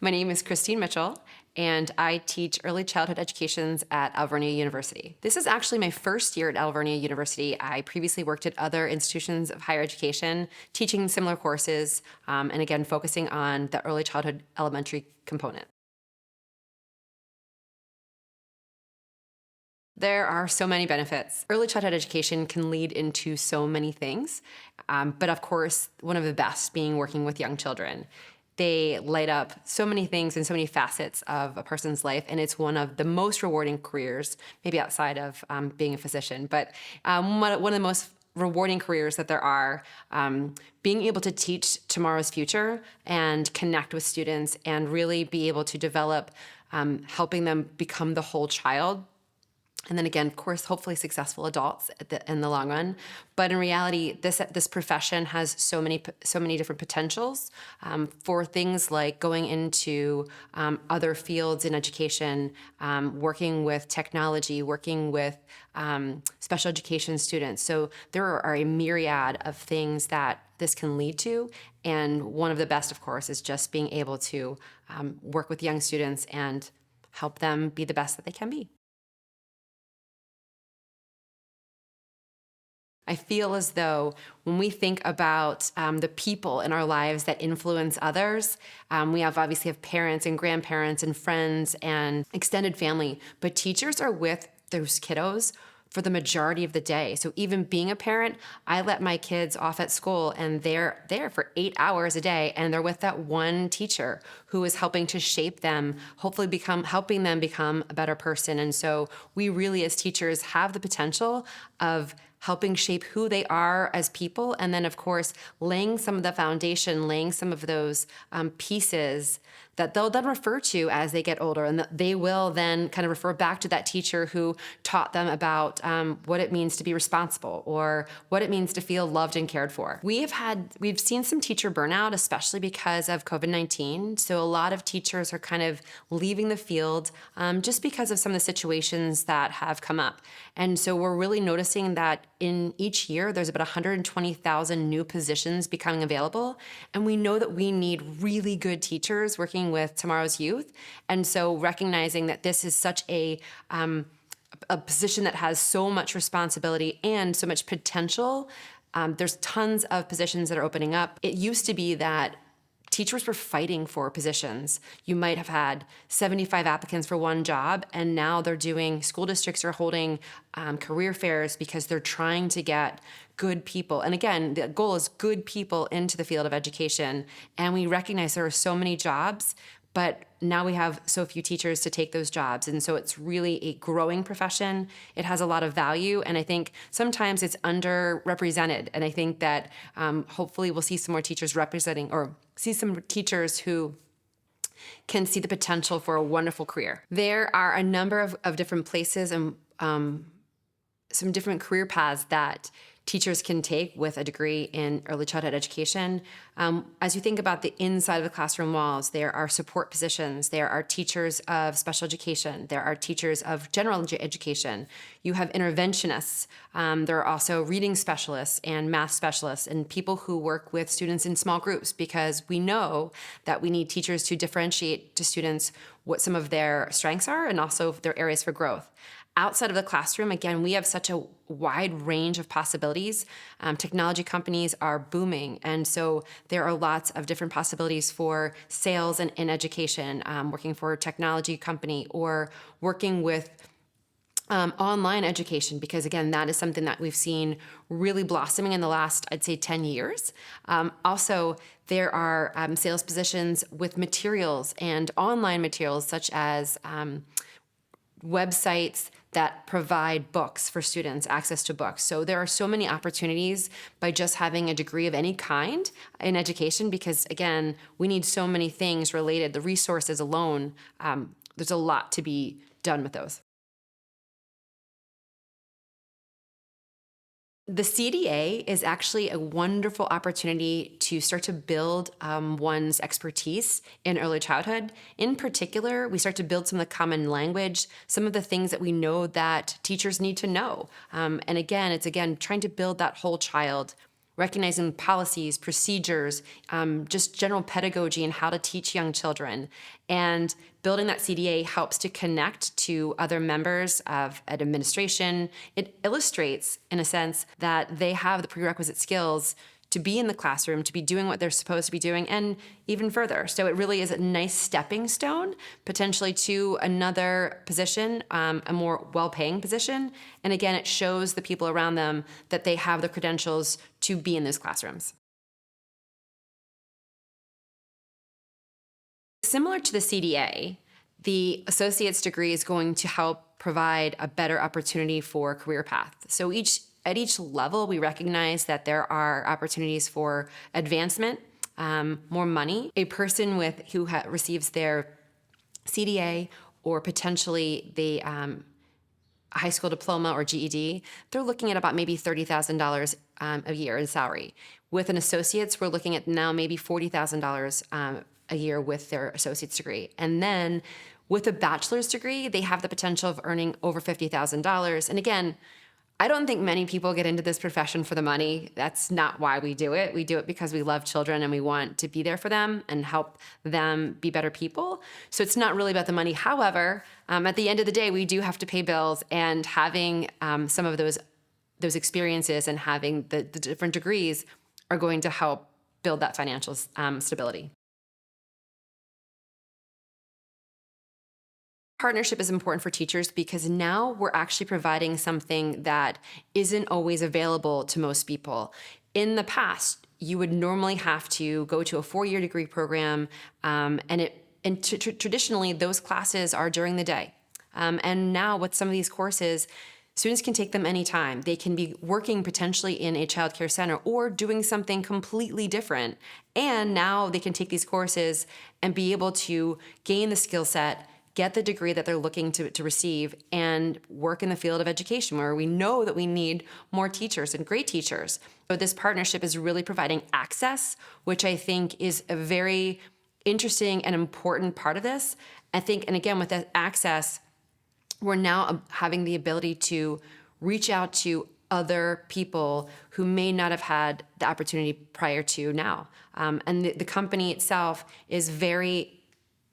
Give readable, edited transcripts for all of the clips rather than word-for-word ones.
My name is Chrystine Mitchell, and I teach early childhood educations at Alvernia University. This is actually my first year at Alvernia University. I previously worked at other institutions of higher education, teaching similar courses, and again, focusing on the early childhood elementary component. There are so many benefits. Early childhood education can lead into so many things, but of course, one of the best being working with young children. They light up so many things and so many facets of a person's life, and it's one of the most rewarding careers, maybe outside of being a physician, but one of the most rewarding careers that there are. Being able to teach tomorrow's future and connect with students and really be able to develop, helping them become the whole child. And then again, of course, hopefully successful adults in the long run. But in reality, this profession has so many different potentials for things like going into other fields in education, working with technology, working with special education students. So there are a myriad of things that this can lead to. And one of the best, of course, is just being able to work with young students and help them be the best that they can be. I feel as though when we think about the people in our lives that influence others, we obviously have parents and grandparents and friends and extended family, but teachers are with those kiddos for the majority of the day. So even being a parent, I let my kids off at school and they're there for 8 hours a day and they're with that one teacher who is helping to shape them, hopefully helping them become a better person. And so we really as teachers have the potential of helping shape who they are as people, and then of course laying some of the foundation, laying some of those pieces that they'll then refer to as they get older, and they will then kind of refer back to that teacher who taught them about what it means to be responsible or what it means to feel loved and cared for. We've seen some teacher burnout, especially because of COVID-19. So a lot of teachers are kind of leaving the field just because of some of the situations that have come up. And so we're really noticing that in each year, there's about 120,000 new positions becoming available. And we know that we need really good teachers working with tomorrow's youth. And so recognizing that this is such a position that has so much responsibility and so much potential. There's tons of positions that are opening up. It used to be that teachers were fighting for positions. You might have had 75 applicants for one job, and now school districts are holding career fairs because they're trying to get good people. And again, the goal is good people into the field of education. And we recognize there are so many jobs, but now we have so few teachers to take those jobs. And so it's really a growing profession. It has a lot of value. And I think sometimes it's underrepresented. And I think that hopefully we'll see some more teachers representing, or see some teachers who can see the potential for a wonderful career. There are a number of different places and some different career paths that teachers can take with a degree in early childhood education. As you think about the inside of the classroom walls, there are support positions, there are teachers of special education, there are teachers of general education, you have interventionists, there are also reading specialists and math specialists and people who work with students in small groups, because we know that we need teachers to differentiate to students what some of their strengths are and also their areas for growth. Outside of the classroom, again, we have such a wide range of possibilities. Technology companies are booming, and so there are lots of different possibilities for sales and in education, working for a technology company or working with online education, because again, that is something that we've seen really blossoming in the last, I'd say, 10 years. Also, there are sales positions with materials and online materials such as websites that provide books for students, access to books. So there are so many opportunities by just having a degree of any kind in education, because again, we need so many things related. The resources alone, there's a lot to be done with those. The CDA is actually a wonderful opportunity to start to build one's expertise in early childhood. In particular, we start to build some of the common language, some of the things that we know that teachers need to know. And again, it's trying to build that whole child recognizing policies, procedures, just general pedagogy and how to teach young children. And building that CDA helps to connect to other members of an administration. It illustrates, in a sense, that they have the prerequisite skills to be in the classroom, to be doing what they're supposed to be doing, and even further. So it really is a nice stepping stone, potentially to another position, a more well-paying position. And again, it shows the people around them that they have the credentials to be in those classrooms. Similar to the CDA, the associate's degree is going to help provide a better opportunity for career path. So at each level, we recognize that there are opportunities for advancement, more money. A person who receives their CDA or potentially the high school diploma or GED, they're looking at about maybe $30,000 a year in salary. With an associate's, we're looking at now maybe $40,000 a year with their associate's degree. And then with a bachelor's degree, they have the potential of earning over $50,000. And again, I don't think many people get into this profession for the money. That's not why we do it. We do it because we love children and we want to be there for them and help them be better people. So it's not really about the money. However, at the end of the day, we do have to pay bills, and having some of those experiences and having the different degrees are going to help build that financial stability. Partnership is important for teachers because now we're actually providing something that isn't always available to most people. In the past, you would normally have to go to a 4-year degree program, and traditionally those classes are during the day. And now with some of these courses, students can take them anytime. They can be working potentially in a child care center or doing something completely different. And now they can take these courses and be able to gain the skill set, get the degree that they're looking to receive, and work in the field of education where we know that we need more teachers and great teachers. So this partnership is really providing access, which I think is a very interesting and important part of this. I think, and again, with that access, we're now having the ability to reach out to other people who may not have had the opportunity prior to now. And the company itself is very,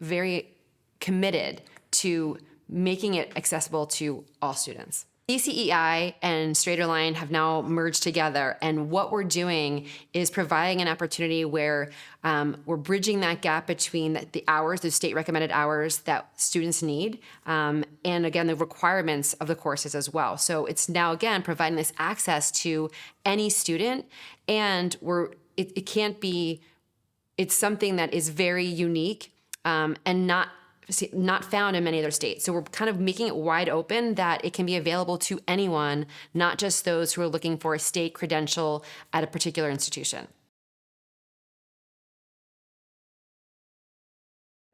very committed to making it accessible to all students. CCEI and StraighterLine have now merged together, and what we're doing is providing an opportunity where we're bridging that gap between the hours, the state recommended hours that students need, and again, the requirements of the courses as well. So it's now, again, providing this access to any student, and it's something that is very unique and not found in many other states. So we're kind of making it wide open that it can be available to anyone, not just those who are looking for a state credential at a particular institution.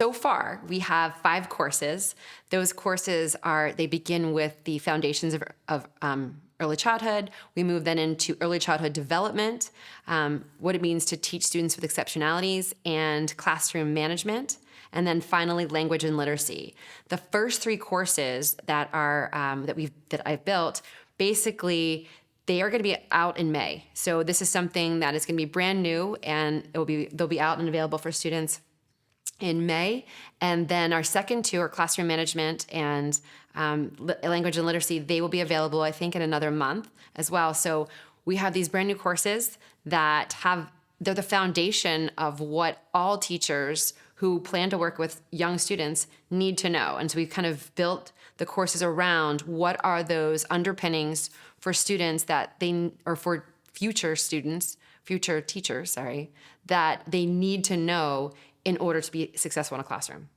So far, we have 5 courses. Those courses they begin with the foundations of early childhood. We move then into early childhood development, what it means to teach students with exceptionalities, and classroom management. And then finally, language and literacy. The first 3 courses that I've built, basically, they are going to be out in May. So this is something that is going to be brand new, and they'll be out and available for students in May. And then our second 2 are classroom management and language and literacy. They will be available, I think, in another month as well. So we have these brand new courses that they're the foundation of what all teachers who plan to work with young students need to know. And so we've kind of built the courses around what are those underpinnings for students or for future teachers, that they need to know in order to be successful in a classroom.